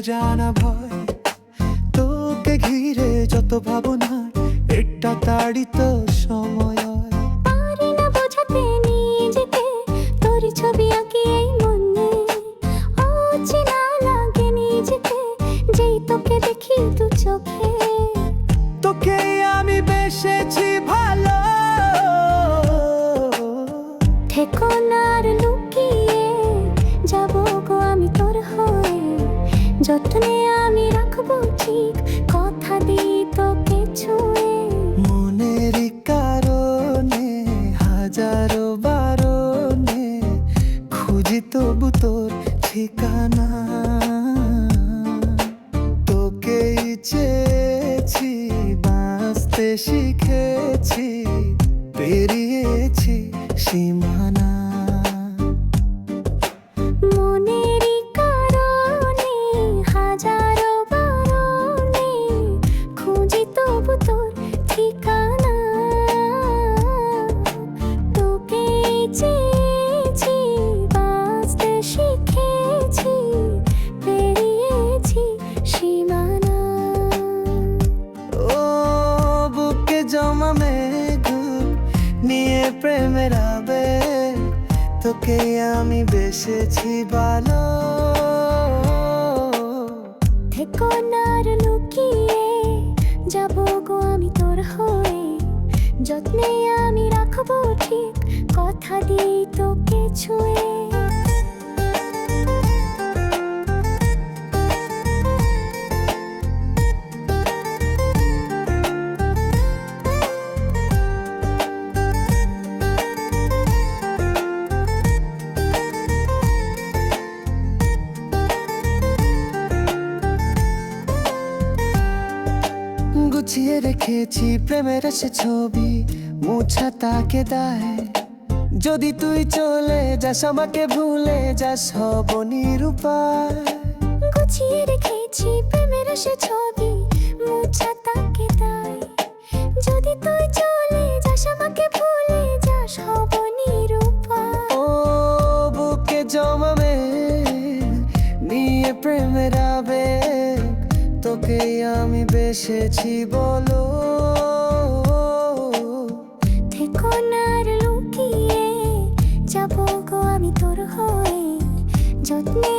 অজানা ভয়, তোকে ঘিরে যত ভাবনা, এটা তাড়িত সময়। পারি না বোঝাতে নিজেকে, তোর ছবি আঁকি এই মনে। অচেনা লাগে নিজেকে, যেই তোকে দেখি দু চোখে। তোকে আমি বেসেছি ভালো, থেকো না আর লুকিয়ে, যাবো গো আমি তোর হয়ে। যত্নে আমি রাখবো ঠিক, কথা দিই তোকে ছুঁয়ে। মনেরই কারণে হাজারো বারণে খুঁজি তবু তোর ঠিকানা। তোকেই চেয়েছি, বাঁচতে শিখেছি, পেরিয়েছি সীমানা। মনেরই কারণে হাজারো বারণে খুঁজি তবু তোর ঠিকানা। তোকে চেয়েছি, বাঁচতে শিখেছি, পেরিয়েছি সীমানা। ও বুকে জমা মেঘ নিয়ে প্রেমের আবেগ, তোকে আমি বেসেছি ভালো। থেকো না আর লুকিয়ে, যাবো গো আমি তোর হয়ে। যত্নে আমি রাখবো ঠিক, কথা দিই তোকে ছুঁয়ে। গুছিয়ে রেখেছি প্রেমের সে ছবি, মুছা তাকে দেয়। যদি তুই চলে যাস, আমাকে ভুলে যাস, হব নিরুপায়। গুছিয়ে রেখেছি প্রেমের সে ছবি, মুছা তাকে দায়। যদি তুই চলে যাস, আমাকে ভুলে যাস, হব নিরুপায়। ও বুকে জমা মেঘ নিয়ে প্রেমের আবেগ, তোকে আমি বেসেছি বলো। থেকো না আর লুকিয়ে, যাবো গো আমি তোর হয়ে। যত্নে